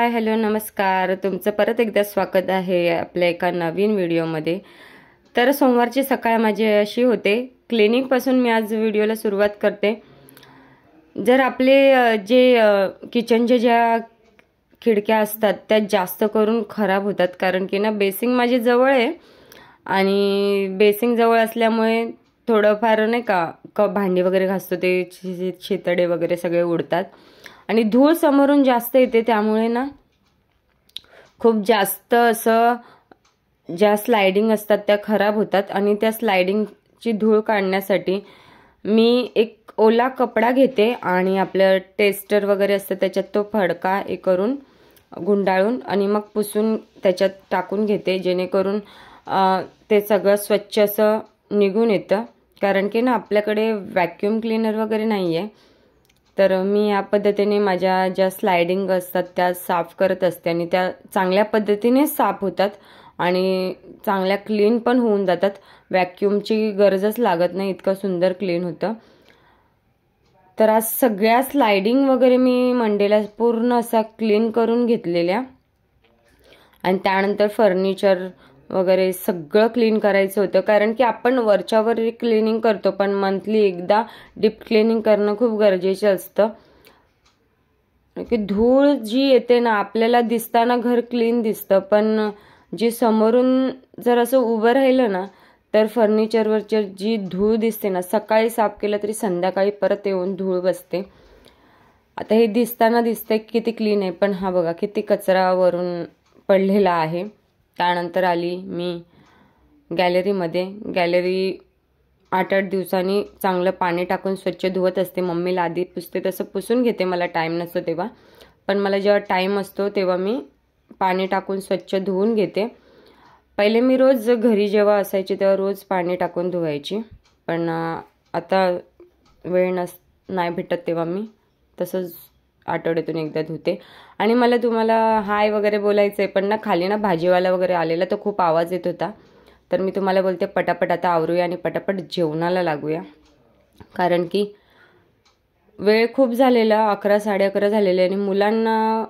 Hi hello नमस्कार, तुमचं परत एकदा स्वागत आहे आपल्या एका नवीन व्हिडिओमध्ये। तर सोमवारची सकाळ माझी अशी होते, क्लिनिंगपासून मी आज व्हिडिओला सुरुवात करते। जर आपले जे किचनच्या ज्या खिडक्या असतात त्या जास्त करून खराब होतात, कारण की ना बेसिंग माझी जवळ आहे आणि बेसिंग जवळ असल्यामुळे थोडंफार नाही का भांडी वगैरे घासतो ते शितडे वगैरे सगळे उडतात आणि धूळ समोरून जास्त येते, त्यामुळे ना खूप जास्त असं ज्या स्लाइडिंग असतात त्या खराब होतात। आणि त्या स्लाइडिंगची धूळ काढण्यासाठी मी एक ओला कपडा घेते आणि आपलं टेस्टर वगैरे असतं त्याच्यात तो फडका करून गुंडाळून आणि मग पुसून त्याच्यात टाकून घेते, जेणेकरून ते सगळं स्वच्छ असं निघून येतं। कारण की ना आपल्याकडे व्हॅक्यूम क्लीनर वगैरे नाही आहे, तर मी या पद्धतीने माझ्या ज्या स्लाइडिंग असतात त्या साफ करत असते आणि त्या चांगल्या पद्धतीने साफ होतात आणि चांगल्या क्लीन पण होऊन जातात। व्हॅक्यूमची गरजच लागत नाही, इतकं सुंदर क्लीन होतं। तर आज सगळ्या स्लाइडिंग वगैरे मी मंडेला पूर्ण असा क्लीन करून घेतलेल्या आणि त्यानंतर फर्निचर वगैरे सगळं क्लीन करायचं होतं, कारण की आपण वरच्यावर क्लिनिंग करतो पण मंथली एकदा डीप क्लिनिंग करणं खूप गरजेचं असतं। की धूळ जी येते ना आपल्याला दिसताना घर क्लीन दिसतं, पण जी समोरून जर असं उभं राहिलं ना तर फर्निचरवरची जी धूळ दिसते ना, सकाळी साफ केलं तरी संध्याकाळी परत येऊन धूळ बसते। आता हे दिसताना दिसतंय किती क्लीन आहे, पण हा बघा किती कचरा वरून पडलेला आहे। त्यानंतर आली मी गॅलरीमध्ये। गॅलरी 8-8 दिवसांनी चांगलं पाणी टाकून स्वच्छ धुवत असते। मम्मीला आधी पुसते तसं पुसून घेते, मला टाईम नसतो तेव्हा, पण मला जेव्हा टाईम असतो तेव्हा मी पाणी टाकून स्वच्छ धुवून घेते। पहिले मी रोज घरी जेव्हा असायचे तेव्हा रोज पाणी टाकून धुवायची, पण आता वेळ नाही भेटत तेव्हा मी तसंच आठवड्यातून एकदा धुते। आणि मला तुम्हाला हाय वगैरे बोलायचं आहे, पण ना खाली ना भाजीवाला वगैरे आलेला तर खूप आवाज येत होता, तर मी तुम्हाला बोलते पटापट आता आवरूया आणि पटापट जेवणाला लागूया, कारण की वेळ खूप झालेला 11-11:30 झालेले आणि मुलांना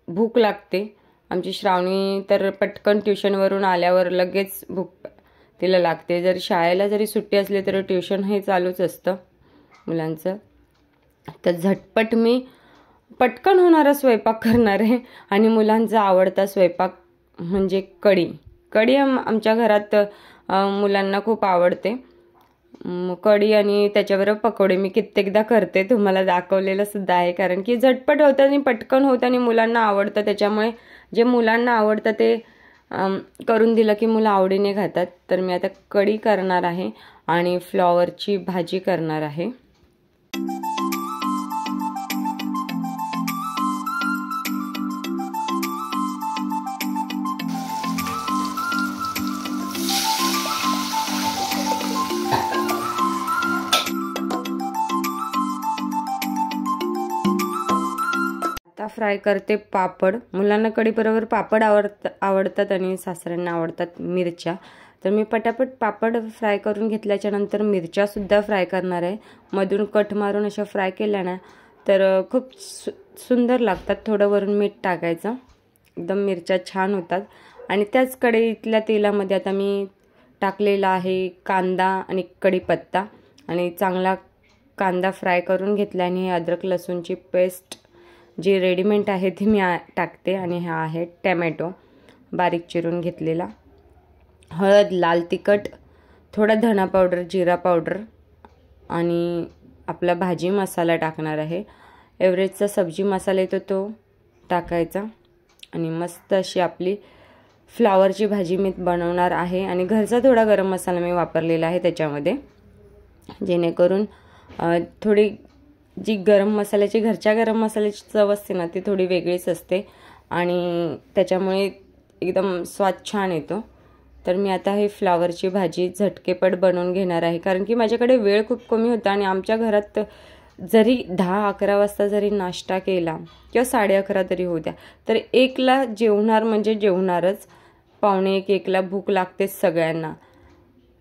भूक लागते। आमची श्रावणी तर पटकन ट्युशनवरून आल्यावर लगेच भूक तिला लागते। जर शाळेला जरी सुट्टी असली तरी ट्युशन हे चालूच असतं मुलांचं। तर झटपट मी पटकन होणारा स्वयंपाक करणार आहे आणि मुलांचा आवडता स्वयंपाक म्हणजे कढी। कढी आमच्या घरात मुलांना खूप आवडते। कढी आणि त्याच्याबरोबर पकोडे मी कित्येकदा करते, तुम्हाला दाखवलेलं सुद्धा आहे, कारण की झटपट होतं आणि पटकन होतं आणि मुलांना आवडतं। त्याच्यामुळे जे मुलांना आवडतं ते करून दिलं की मुलं आवडीने खातात। तर मी आता कढी करणार आहे आणि फ्लॉवरची भाजी करणार आहे। फ्राय करते पापड। मुलांना कढी बरोबर पापड आवडतात आणि सासऱ्यांना आवडतात मिरच्या, तर मी पटापट पापड फ्राय करून घेतल्याच्या नंतर मिरच्या सुद्धा फ्राय करणार आहे। मधून कट मारून अशा फ्राय केल्या ना तर खूप सुंदर लागतात। थोडं वरून मीठ टाकायचं, एकदम मिरच्या छान होतात। आणि त्याच कढईतल्या तेलामध्ये आता मी टाकलेला आहे कांदा आणि कढीपत्ता आणि चांगला कांदा फ्राय करून घेतला आणि अद्रक लसूणची पेस्ट जी रेडीमेड आहे ती मी टाकते आणि हा आहे टॅमॅटो बारीक चिरून घेतलेला। हळद, लाल तिखट, थोडा धना पावडर, जिरा पावडर आणि आपला भाजी मसाला टाकणार आहे। एव्हरेजचा सब्जी मसाला येतो तो टाकायचा आणि मस्त अशी आपली फ्लॉवरची भाजी मी बनवणार आहे। आणि घरचा थोडा गरम मसाला मी वापरलेला आहे त्याच्यामध्ये, जेणेकरून थोडी जी गरम मसाल्याची घरच्या गरम मसाल्याची चव असते ना ती थोडी वेगळीच असते आणि त्याच्यामुळे एकदम स्वाद छान येतो। तर मी आता ही फ्लॉवरची भाजी झटकेपट बनवून घेणार आहे, कारण की माझ्याकडे वेळ खूप कमी होता आणि आमच्या घरात जरी 10-11 वाजता जरी नाश्ता केला किंवा 11:30 तरी होऊ द्या तर 1ला जेवणार म्हणजे जेवणारच। 12:45-1ला भूक लागतेच सगळ्यांना।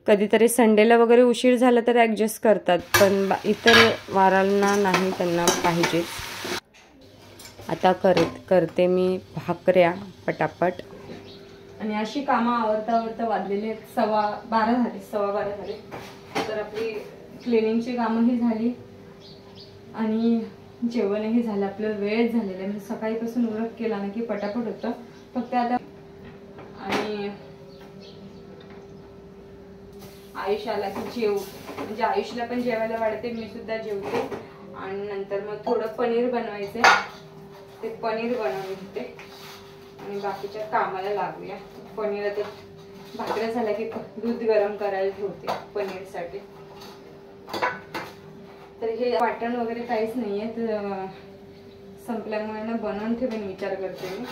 कधीतरी संडेला वगैरे उशीर झाला तर ॲडजस्ट करतात, पण इतर वारांना नाही, त्यांना पाहिजे। आता करते मी भाकऱ्या पटापट. आणि अशी कामं आवरता वाजलेले 12:15 झाले. तर आपली क्लिनिंगची कामंही झाली आणि जेवणही झालं. आपलं वेळच झालेलं आहे. म्हणजे सकाळीपासून उरक केला ना की पटापट होतं. फक्त आता आणि आयुष आला की जेव, म्हणजे आयुषला पण जेवायला वाढते, मी सुद्धा जेवते. आणि नंतर मग थोडं पनीर बनवायचंय, ते पनीर बनवून घेते आणि बाकीच्या कामाला लागूया. पनीर आता भाकऱ्या झाल्या की दूध गरम करायला ठेवते पनीरसाठी. तर हे वाटण वगैरे काहीच नाहीये, तर संपल्यामुळे ना बनवून ठेवेन विचार करते मी.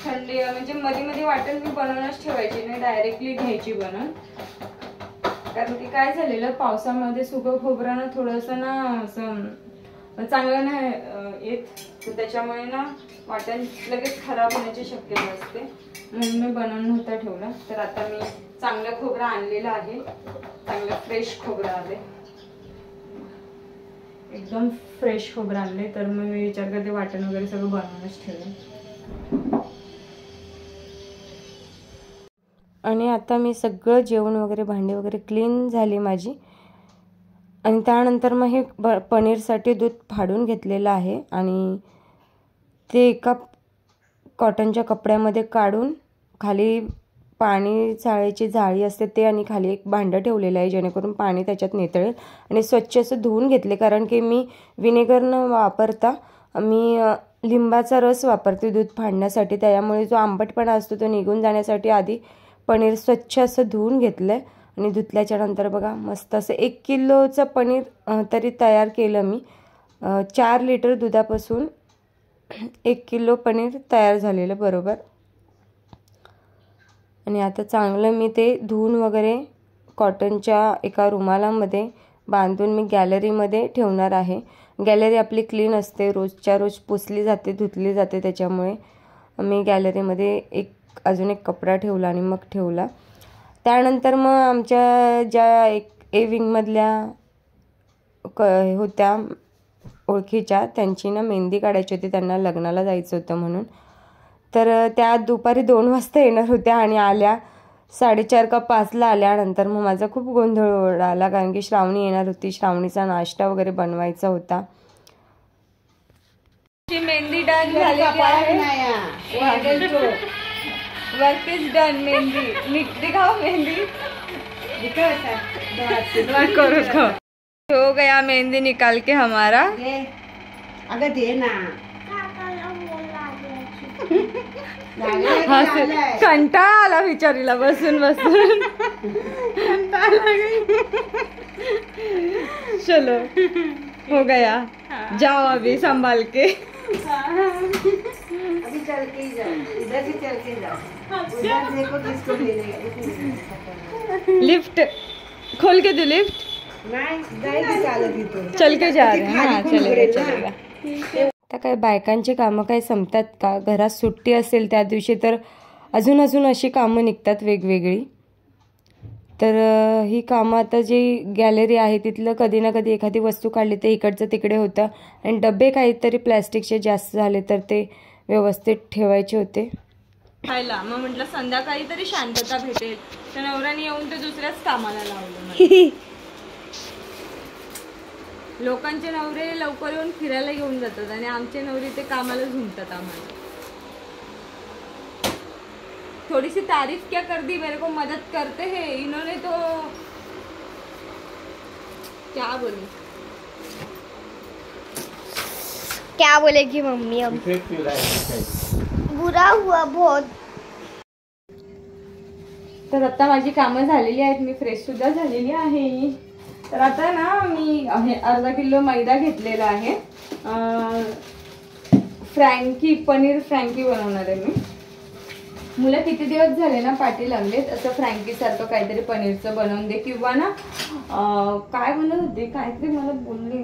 थंडी म्हणजे मध्ये वाटण मी बनवूनच ठेवायची नाही, डायरेक्टली घ्यायची बनवून. कारण की काय झालेलं पावसामध्ये सुकं खोबरं ना थोडंसं ना असं चांगलं नाही येत, तर त्याच्यामुळे ना वाटण लगेच खराब होण्याची शक्यता असते, म्हणून मी बनवून नव्हता ठेवला. तर आता मी चांगलं खोबरं आणलेलं आहे, चांगलं फ्रेश खोबरं आले, एकदम फ्रेश खोबरं आणले. तर मग मी विचार करते वाटण वगैरे सगळं बनवूनच ठेवलं. आणि आता मी सगळं जेवण वगैरे भांडी वगैरे क्लीन झाली माझी. आणि त्यानंतर मग हे पनीरसाठी दूध फाडून घेतलेलं आहे आणि ते एका कॉटनच्या कपड्यामध्ये काढून खाली पाणी चाळायची जाळी असते ते आणि खाली एक भांडं ठेवलेलं आहे, जेणेकरून पाणी त्याच्यात नितळेल. आणि स्वच्छ असं धुवून घेतले, कारण की मी व्हिनेगर न वापरता मी लिंबाचा रस वापरते दूध फाडण्यासाठी. त्यामुळे जो आंबटपणा असतो तो निघून जाण्यासाठी आधी पनीर स्वच्छ असं धुवून घेतलंय. आणि धुतल्याच्या नंतर बघा मस्त असं 1 किलोचं पनीर तरी तयार केलं मी. 4 लिटर दुधापासून 1 किलो पनीर तयार झालेलं बरोबर. आणि आता चांगलं मी ते धुवून वगैरे कॉटनच्या एका रुमालामध्ये बांधून मी गॅलरीमध्ये ठेवणार आहे. गॅलरी आपली क्लीन असते, रोजच्या रोज पुसली जाते, धुतली जाते, त्याच्यामुळे मी गॅलरीमध्ये अजून एक कपडा ठेवला आणि मग ठेवला. त्यानंतर मग आमच्या ज्या ए विंगमधल्या होत्या ओळखीच्या, त्यांची ना मेहंदी काढायची होती, त्यांना लग्नाला जायचं होतं म्हणून. तर त्या दुपारी 2 वाजता येणार होत्या आणि आल्या 4:30 का 5ला आल्यानंतर मग माझा खूप गोंधळ उडाला, कारण की श्रावणी येणार होती, श्रावणीचा नाश्ता वगैरे बनवायचा होता. मेहंदी डन झालेली आहे, वर्क इज डन. मेहंदी दिखाओ, मेहंदी हो गया मेहंदी निकाल के हमारा. अगं दे ना. कंटाळा आला बिचारीला बसून बसून. चलो हो गया, जाओ अभी संभाल के. अभी चल के ही जाओ, इधर से चल के जाओ. उधर देखो किसको मिलेगा. लिफ्ट खोल के दो, लिफ्ट नहीं चल के जा रहे हैं. हाँ चलेगा. आता काय बायकांची कामं काय संपतात का? घरात सुट्टी असेल त्या दिवशी तर अजून अशी कामं निघतात वेगवेगळी. तर ही कामं आता जी गॅलरी आहे तिथलं कधी ना कधी एखादी वस्तू काढली तर इकडचं तिकडे होतं. आणि डबे काहीतरी प्लॅस्टिकचे जास्त झाले तर ते व्यवस्थित ठेवायचे होते. खायला मग म्हटलं संध्याकाळी तरी शांतता भेटेल, तर नवऱ्याने येऊन तर दुसऱ्याच कामाला लावलं. लोकांचे नवरे लवकर येऊन फिरायला घेऊन जातात आणि आमचे नवरे ते कामाला झुंकतात आम्हाला. थोड़ी सी तारीफ क्या कर दी, मेरे को मदद करते हैं इन्होंने तो क्या बोलेगी मम्मी अब. बुरा हुआ बहुत. तर आता माझी कामं झालेली आहेत, मी फ्रेश सुद्धा झालेली आहे. तर आता ना मी अर्धा किलो मैदा घेतलेला आहे. पनीर फ्रँकी बनवणार आहे मी. मुलं किती दिवस झाले ना पाठी लागलेत असं फ्रँकी सारखं काहीतरी पनीरचं बनवून दे, किंवा ना काय म्हणत होते, काहीतरी मला बोलले,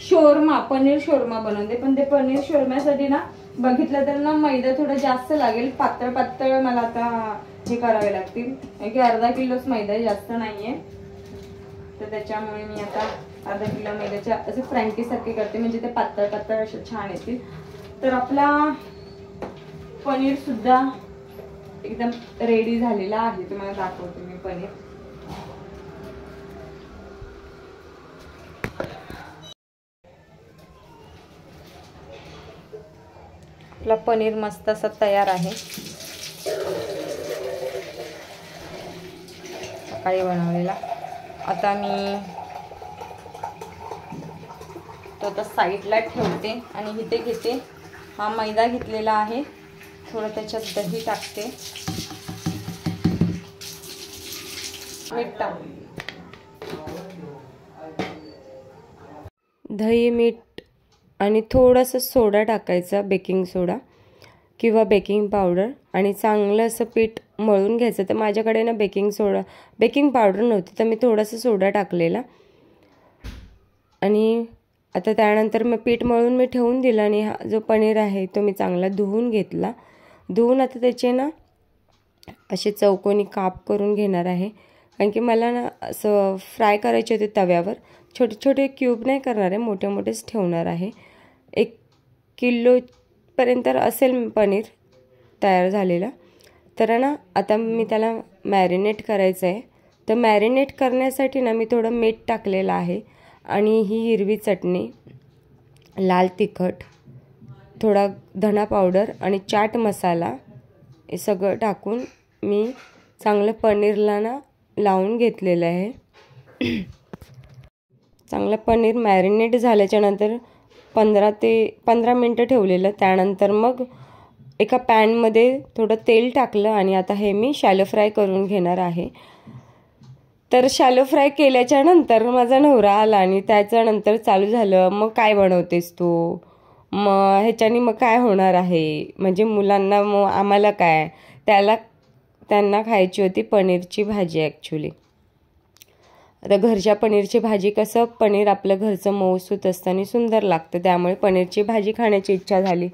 शोरमा, पनीर शोरमा बनवून दे. पण ते पनीर शोरम्यासाठी ना बघितलं तर ना मैदा थोडा जास्त लागेल, पातळ मला आता हे करावे लागतील, की अर्धा किलोच मैदा, जास्त नाहीये. तर त्याच्यामुळे मी आता अर्धा किलो मैद्याच्या असे फ्रँकीसारखे करते, म्हणजे ते पातळ पातळ असे छान येतील. तर आपला पनीर सुद्धा एकदम रेडी झालेला आहे. तुम्हाला दाखवते मी पनीर. आपला पनीर मस्त असा तयार आहे. सकाळी बनवलेला. आता मी तो आता साईडला ठेवते आणि इथे घेते हा मैदा घेतलेला आहे. थोडं त्याच्यात दही टाकते, मीठ टाकते. दही, मीठ आणि थोडंसं सोडा टाकायचा, बेकिंग सोडा किंवा बेकिंग पावडर, आणि चांगलं असं पीठ मळून घ्यायचं. तर माझ्याकडे ना बेकिंग पावडर नव्हती, तर मी थोडासा सोडा टाकलेला. आणि आता त्यानंतर मग पीठ मळून मी ठेवून दिलं आणि हा जो पनीर आहे तो मी चांगला धुवून घेतला. धुवून आता त्याचे ना असे चौकोनी काप करून घेणार आहे, कारण की मला ना असं फ्राय करायचे होते तव्यावर. छोटे छोटे क्यूब नाही करणार आहे, मोठे मोठेच ठेवणार आहे. 1 किलोपर्यंत असेल पनीर तयार झालेला. तर ना आता मी त्याला मॅरिनेट करायचं आहे. तर मॅरिनेट करण्यासाठी ना मी थोडं मीठ टाकलेलं आहे आणि ही हिरवी चटणी, लाल तिखट, थोडा धना पावडर आणि चाट मसाला हे सगळं टाकून मी चांगलं पनीरला ना लावून घेतलेलं आहे. चांगलं पनीर मॅरिनेट झाल्याच्या नंतर 15 मिनटं ठेवलेलं. त्यानंतर मग एका पॅनमध्ये थोडं तेल टाकलं आणि आता हे मी शॅलो फ्राय करून घेणार आहे. तर शॅलो फ्राय केल्याच्या नंतर माझा नवरा आला आणि त्याच्यानंतर चालू झालं, मग काय बनवतेस तू, मग ह्याच्यानी मग काय होणार आहे, म्हणजे मुलांना मग आम्हाला काय. त्यांना खायची होती पनीरची भाजी ॲक्च्युली. आता घरच्या पनीरची भाजी कसं, पनीर आपलं घरचं मऊसूत असतं आणि सुंदर लागतं, त्यामुळे पनीरची भाजी खाण्याची इच्छा झाली.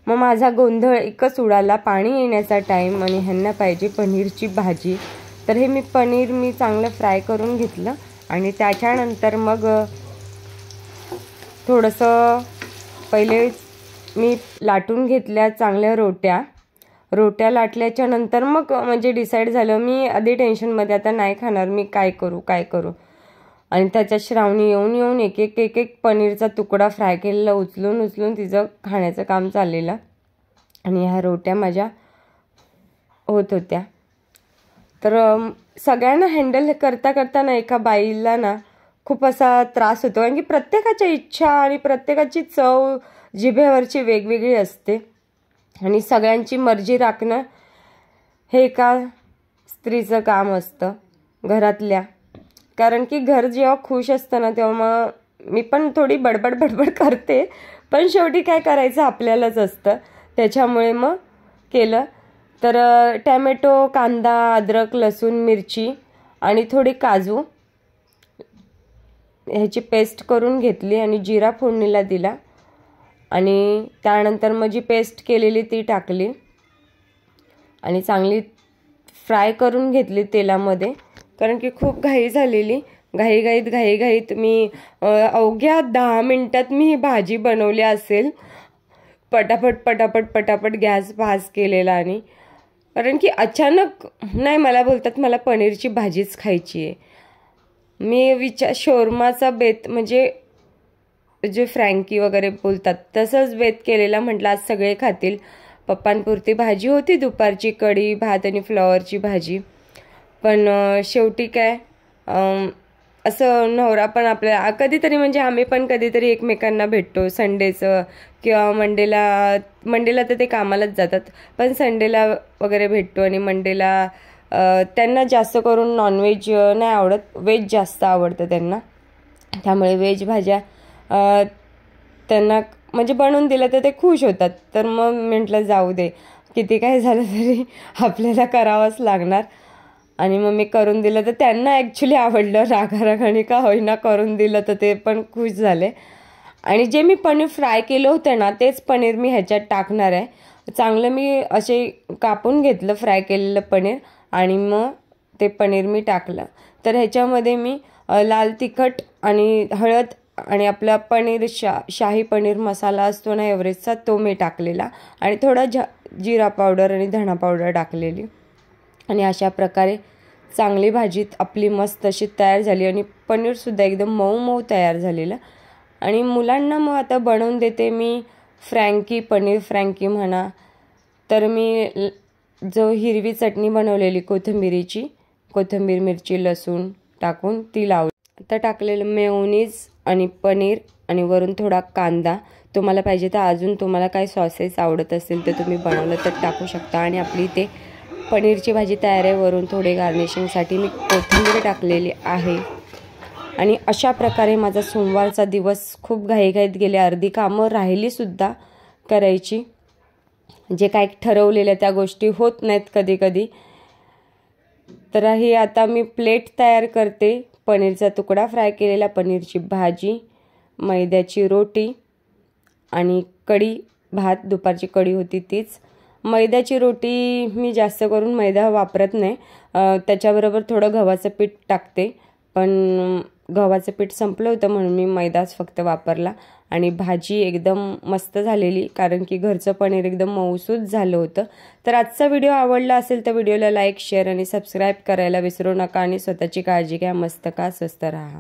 मग माझा गोंधळ एकच उडाला, पाणी येण्याचा टाईम आणि ह्यांना पाहिजे पनीरची भाजी. तर हे पनीर मी चांगलं फ्राय करून घेतलं आणि त्याच्यानंतर मग थोडंसं पहिले मी लाटून घेतल्या चांगल्या रोट्या लाटल्याच्या नंतर मग म्हणजे डिसाईड झालं, मी आधी टेन्शनमध्ये आता नाही खाणार, मी काय करू. आणि त्याच्यात श्रावणी येऊन एक एक पनीरचा तुकडा फ्राय केलेला उचलून तिचं खाण्याचं काम चाललेलं. आणि ह्या रोट्या माझ्या होत होत्या. तर सगळ्यांना हँडल करता ना एका बाईला ना खूप असा त्रास होतो, कारण की प्रत्येकाच्या इच्छा आणि प्रत्येकाची चव जिभेवरची वेगवेगळी असते आणि सगळ्यांची मर्जी राखणं हे एका स्त्रीचं काम असतं घरातल्या. कारण की घर जेव्हा खुश असतं ना तेव्हा मग मी पण थोडी बडबड करते, पण शेवटी काय करायचं आपल्यालाच असतं. त्याच्यामुळे मग केलं. तर टॅमॅटो, कांदा, अद्रक, लसूण, मिरची आणि थोडी काजू ह्याची पेस्ट करून घेतली आणि जिरा फोडणीला दिला. आणि त्यानंतर मग जी पेस्ट केलेली ती टाकली आणि चांगली फ्राय करून घेतली तेलामध्ये, कारण की खूप घाई झालेली. घाईघाईत मी अवघ्या 10 मिनिटात मी ही भाजी बनवली असेल. पटापट गॅस फास्ट केलेला. आणि कारण की अचानक नाही, मला बोलतात मला पनीरची भाजीच खायची आहे. मी शोरमाचा बेत, म्हणजे जे फ्रँकी वगैरे बोलतात तसंच बेत केलेला. म्हटलं आज सगळे खातील. पप्पांपुरती भाजी होती दुपारची, कढी भात आणि फ्लॉवरची भाजी. पण शेवटी काय असं नवरा पण आपल्या कधीतरी, म्हणजे आम्ही पण कधीतरी एकमेकांना भेटतो संडेचं किंवा मंडेला तर ते कामालाच जातात, पण संडेला वगैरे भेटतो. आणि मंडेला त्यांना जास्त करून नॉनव्हेज नाही आवडत, व्हेज जास्त आवडतं त्यांना. त्यामुळे व्हेज भाज्या त्यांना म्हणजे बनवून दिलं तर ते खुश होतात. तर मग म्हटलं जाऊ दे, किती काय झालं तरी आपल्याला करावंच लागणार. आणि मग मी करून दिलं तर त्यांना ॲक्च्युली आवडलं. रागारागाने का होईना करून दिलं तर ते पण खुश झाले. आणि जे मी पनीर फ्राय केलं होतं ना तेच पनीर मी ह्याच्यात टाकणार आहे. चांगलं मी असे कापून घेतलं फ्राय केलेलं पनीर आणि मग ते पनीर मी टाकलं. तर ह्याच्यामध्ये मी लाल तिखट आणि हळद आणि आपला पनीर शाही पनीर मसाला असतो ना एव्हरेस्टचा, तो मी टाकलेला आणि थोडा जिरा पावडर आणि धणा पावडर टाकलेली. आणि अशा प्रकारे चांगली भाजी आपली मस्त अशी तयार झाली आणि पनीरसुद्धा एकदम मऊ मऊ तयार झालेलं. आणि मुलांना मग आता बनवून देते मी फ्रँकी, पनीर फ्रँकी म्हणा. तर मी जो हिरवी चटणी बनवलेली कोथिंबीरीची, कोथिंबीर मिरची लसूण टाकून ती लावली. आता टाकलेलं मेयोनीज आणि पनीर आणि वरून थोडा कांदा. तुम्हाला पाहिजे तर अजून तुम्हाला काय सॉसेस आवडत असेल तर तुम्ही बनवलं तर टाकू शकता. आणि आपली इथे पनीरची भाजी तयार आहे. वरून थोडे गार्निशिंगसाठी मी कोथिंबीर टाकलेली आहे. आणि अशा प्रकारे माझा सोमवारचा दिवस खूप घाईघाईत गेले. अर्धी कामं राहिलीसुद्धा करायची. जे काय ठरवलेल्या त्या गोष्टी होत नाहीत कधी कधी. तर ही आता मी प्लेट तयार करते. पनीरचा तुकडा फ्राय केलेला, पनीरची भाजी, मैद्याची रोटी आणि कढी भात. दुपारची कढी होती तीच. मैद्याची रोटी मी जास्त करून मैदा वापरत नाही. त्याच्याबरोबर थोडं गव्हाचं पीठ टाकते. पण गव्हाचं पीठ संपलं होतं म्हणून मी मैदाच फक्त वापरला. आणि भाजी एकदम मस्त झालेली, कारण की घरचं पनीर एकदम मऊसूत झालं होतं. तर आजचा व्हिडिओ आवडला असेल तर व्हिडिओला लाईक, शेअर आणि सबस्क्राईब करायला विसरू नका. आणि स्वतःची काळजी घ्या. मस्त खा, स्वस्त राहा.